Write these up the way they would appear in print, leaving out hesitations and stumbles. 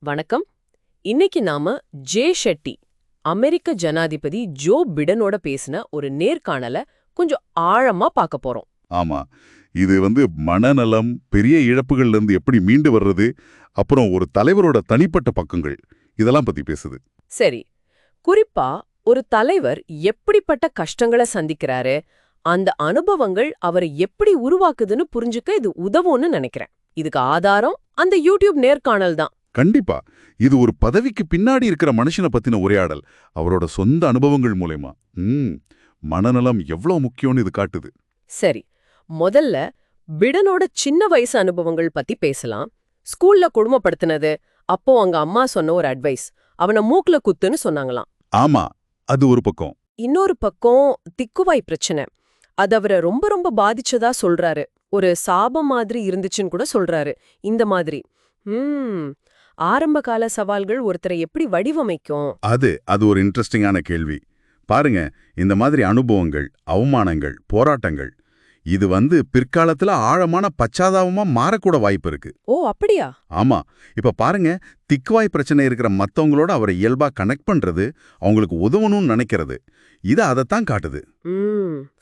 வணக்கம். இன்னைக்கு நாம ஜே ஷெட்டி, அமெரிக்க ஜனாதிபதி ஜோ பிடனோட பேசின ஒரு நேர்காணல கொஞ்சம் ஆழமா பார்க்க போறோம். ஆமா. இது மனநலம், பெரிய இழப்புகள்ல இருந்து எப்படி மீண்டு வர்றது, அப்புறம் ஒரு தலைவரோட தனிப்பட்ட பக்கங்கள், இதெல்லாம் பத்தி பேசுது. சரி, குறிப்பா ஒரு தலைவர் எப்படிப்பட்ட கஷ்டங்களை சந்திக்கிறாரு, அந்த அனுபவங்கள் அவரை எப்படி உருவாக்குதுன்னு புரிஞ்சுக்க இது உதவும்னு நினைக்கிறேன். இதுக்கு ஆதாரம் அந்த யூடியூப் நேர்காணல் தான். கண்டிப்பா. இது ஒரு பதவிக்கு பின்னாடி இருக்கிற மனுஷனை பத்தின உரையாடல், அவரோட சொந்த அனுபவங்கள் மூலமா. மனநலம் எவ்வளவு முக்கியம்னு இது காட்டுது. சரி, முதல்ல பிடனோட சின்ன வயசு அனுபவங்கள் பத்தி பேசலாம். ஸ்கூல்ல கொடுமைப்படுத்தினது, அப்போ அங்க அம்மா சொன்ன ஒரு அட்வைஸ், அவனை மூக்குல குத்துன்னு சொன்னாங்களாம். ஆமா, அது ஒரு பக்கம். இன்னொரு பக்கம் திக்குவாய் பிரச்சனை, அது அவரை ரொம்ப ரொம்ப பாதிச்சதா சொல்றாரு. ஒரு சாபம் மாதிரி இருந்துச்சுன்னு கூட சொல்றாரு. இந்த மாதிரி ஆரம்ப கால சவால்கள் ஒருத்தரை எப்படி வடிவமைக்கும்? அது ஒரு இன்ட்ரெஸ்டிங்கான கேள்வி. பாருங்க, இந்த மாதிரி அனுபவங்கள், அவமானங்கள், போராட்டங்கள், இது பிற்காலத்துல ஆழமான பச்சாதாபமா மாறக்கூட வாய்ப்பு இருக்கு. ஓ, அப்படியா? ஆமா. இப்ப பாருங்க, திக்குவாய் பிரச்சனை இருக்கிற மத்தவங்களோட அவரை இயல்பா கனெக்ட் பண்றது, அவங்களுக்கு உதவணும்னு நினைக்கிறது, இது அதைத்தான் காட்டுது.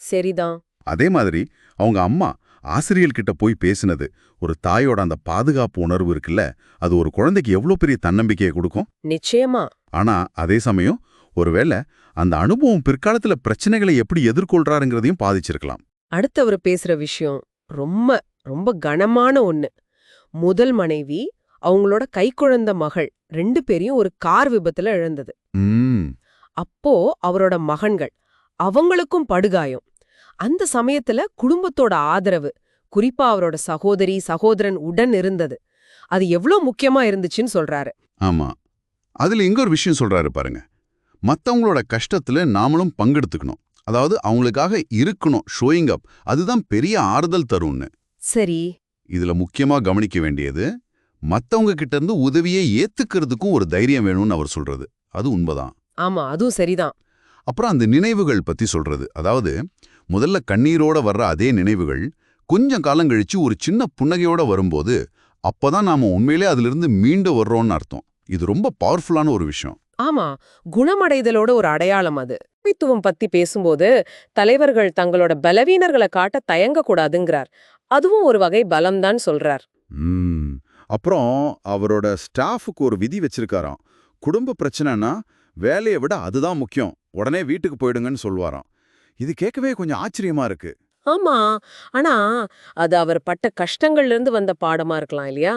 சரிதான். அதே மாதிரி அவங்க அம்மா ஆசிரியர்கிட்ட போய் பேசினது, ஒரு தாயோட அந்த பாதுகாப்பு உணர்வு இருக்குல்ல, அது ஒரு குழந்தைக்கு எவ்வளவு பெரிய தன்னம்பிக்கையை கொடுக்கும். நிச்சயமா. ஆனா அதே சமயம் ஒருவேளை அந்த அனுபவம் பிற்காலத்துல பிரச்சனைகளை எப்படி எதிர்கொள்றாருங்கிறதையும் பாதிச்சிருக்கலாம். அடுத்தவர் பேசுற விஷயம் ரொம்ப ரொம்ப கனமான ஒண்ணு. முதல் மனைவி, அவங்களோட கைக்குழந்த மகள் 2 பேரையும் ஒரு கார் விபத்துல இழந்தது. அப்போ அவரோட மகன்கள், அவங்களுக்கும் படுகாயம். அந்த சமயத்துல குடும்பத்தோட ஆதரவு, குறிப்பா அவரோட சகோதரி சகோதரன் உடன் இருந்தது, அது எவ்வளவு முக்கியமா இருந்துச்சுன்னு சொல்றாரு. ஆமா, அதுல இன்னொரு விஷயம் சொல்றாரு பாருங்க. மத்தவங்களோட கஷ்டத்துல நாமளும் பங்கெடுத்துக்கணும், அதாவது அவங்களுக்காக இருக்கணும், ஷோயிங் அப், அதுதான் பெரிய ஆறுதல் தரும்னு. சரி, இதுல முக்கியமா கவனிக்க வேண்டியது, மத்தவங்க கிட்ட இருந்து உதவியை ஏத்துக்கிறதுக்கும் ஒரு தைரியம் வேணும்னு அவர் சொல்றது. அது உண்மைதான். ஆமா, அதுவும் சரிதான். அப்புறம் அந்த நினைவுகள் பத்தி சொல்றது, அதாவது முதல்ல கண்ணீரோட வர்ற அதே நினைவுகள் கொஞ்சம் காலம் கழிச்சு ஒரு சின்ன புன்னகையோட வரும்போது, அப்பதான் நாம உண்மையிலே அதிலிருந்து மீண்டு வர்றோம்னு அர்த்தம். இது ரொம்ப பவர்ஃபுல்லான ஒரு விஷயம். ஆமா, குணமடைதலோட ஒரு அடையாளம் அது. முக்கியத்துவம் பத்தி பேசும்போது தலைவர்கள் தங்களோட பலவீனர்களை காட்ட தயங்க கூடாதுங்கிறார். அதுவும் ஒரு வகை பலம்தான் சொல்றார். அப்புறம் அவரோட ஸ்டாஃபுக்கு ஒரு விதி வச்சிருக்காராம். குடும்ப பிரச்சனைனா வேலையை விட அதுதான் முக்கியம், உடனே வீட்டுக்கு போயிடுங்கன்னு சொல்வாராம். இது கேட்கவே கொஞ்சம் ஆச்சரியமா இருக்கு. ஆமா, ஆனா அது அவர் பட்ட கஷ்டங்கள்ல இருந்து வந்த பாடமா இருக்கலாம் இல்லையா?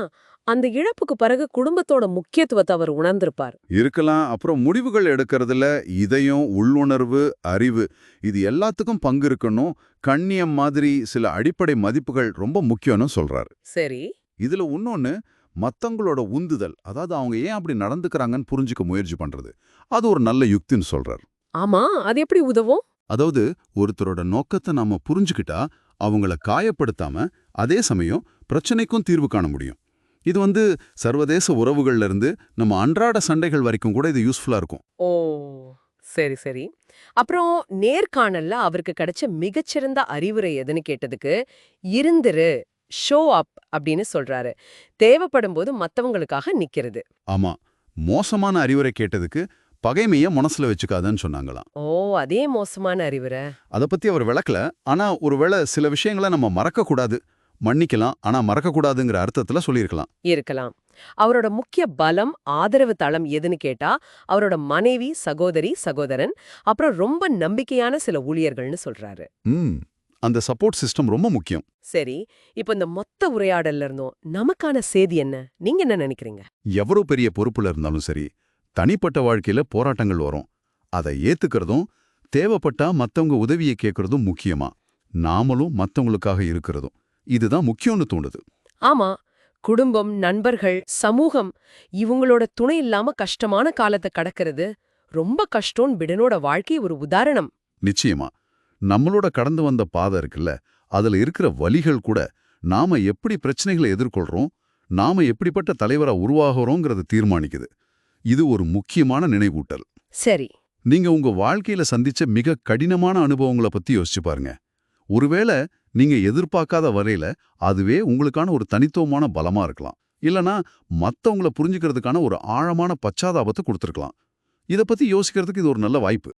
அந்த இழப்புக்கு பிறகு குடும்பத்தோட முக்கியத்துவத்தை அவர் உணர்ந்திருப்பார். இருக்கலாம். அப்புறம் முடிவுகள் எடுக்கிறதுல இதயம், உள்ளுணர்வு, அறிவு, இது எல்லாத்துக்கும் பங்கு இருக்கணும். கண்ணியம் மாதிரி சில அடிப்படை மதிப்புகள் ரொம்ப முக்கியம்னு சொல்றாரு. சரி, இதுல இன்னொன்னு, மத்தவங்களோட உந்துதல், அதாவது அவங்க ஏன் அப்படி நடந்துக்கிறாங்கன்னு புரிஞ்சுக்க முயற்சி பண்றது, அது ஒரு நல்ல யுக்தின்னு சொல்றார். ஆமா, அது எப்படி உதவும்? அதாவது ஒருத்தரோட நோக்கத்தை நாம புரிஞ்சுக்கிட்டா அவங்கள காயப்படுத்தாம அதே சமயம் பிரச்சனைக்கும் தீர்வு காண முடியும். இது சர்வதேச உறவுகள்ல இருந்து நம்ம அன்றாட சண்டைகள் வரைக்கும் கூட இது யூஸ்ஃபுல்லா இருக்கும். ஓ, சரி சரி. அப்புறம் நேர்காணல்ல அவருக்கு கிடைச்ச மிகச்சிறந்த அறிவுரை எதுன்னு கேட்டதுக்கு, இருந்துரு, ஷோ அப் அப்படின்னு சொல்றாரு. தேவைப்படும் போது மத்தவங்களுக்காக நிக்கிறது. ஆமா, மோசமான அறிவுரை கேட்டதுக்கு பகைமைய மனசுல வச்சுக்காதன்னு சொன்னாங்களாம். ஓ, அதே மோசமான அறிவுரை. அத பத்தி அவர் விளக்கல. ஆனா ஒருவேளை சில விஷயங்களை நம்ம மறக்க கூடாது, மன்னிக்கலாம், ஆனா மறக்க கூடாதுங்கிற அர்த்தத்துல சொல்லியிருக்கலாம். இருக்கலாம். அவரோட முக்கிய பலம், ஆதரவு தளம் எதுன்னு கேட்டா அவரோட மனைவி, சகோதரி, சகோதரன், அப்புறம் ரொம்ப நம்பிக்கையான சில ஊழியர்கள்னு சொல்றாரு. அந்த சப்போர்ட் சிஸ்டம் ரொம்ப முக்கியம். சரி, இப்ப இந்த மொத்த உரையாடல்ல இருந்தோம் நமக்கான செய்தி என்ன? நீங்க என்ன நினைக்கிறீங்க? எவ்வளவு பெரிய பொறுப்புல இருந்தாலும் சரி, தனிப்பட்ட வாழ்க்கையில போராட்டங்கள் வரும். அதை ஏத்துக்கிறதும், தேவைப்பட்டா மத்தவங்க உதவியை கேட்கறதும் முக்கியமா, நாமளும் மத்தவங்களுக்காக இருக்கிறதும், இதுதான் முக்கியம்னு தோணுது. ஆமா, குடும்பம், நண்பர்கள், சமூகம், இவங்களோட துணை இல்லாம கஷ்டமான காலத்தை கடக்கிறது ரொம்ப கஷ்டம்னு பிடனோட வாழ்க்கை ஒரு உதாரணம். நிச்சயமா. நம்மளோட கடந்து வந்த பாதை இருக்குல்ல, அதுல இருக்கிற வலிகள் கூட நாம எப்படி பிரச்சனைகளை எதிர்கொள்றோம், நாம எப்படிப்பட்ட தலைவரா உருவாகிறோங்கிறத தீர்மானிக்குது. இது ஒரு முக்கியமான நினைவூட்டல். சரி, நீங்க உங்க வாழ்க்கையில சந்திச்ச மிக கடினமான அனுபவங்களை பத்தி யோசிச்சு பாருங்க. ஒருவேளை நீங்க எதிர்பார்க்காத வரையில அதுவே உங்களுக்கான ஒரு தனித்துவமான பலமா இருக்கலாம். இல்லனா மத்தவங்கள புரிஞ்சுக்கிறதுக்கான ஒரு ஆழமான பச்சாதாபத்தை கொடுத்திருக்கலாம். இத பத்தி யோசிக்கிறதுக்கு இது ஒரு நல்ல வாய்ப்பு.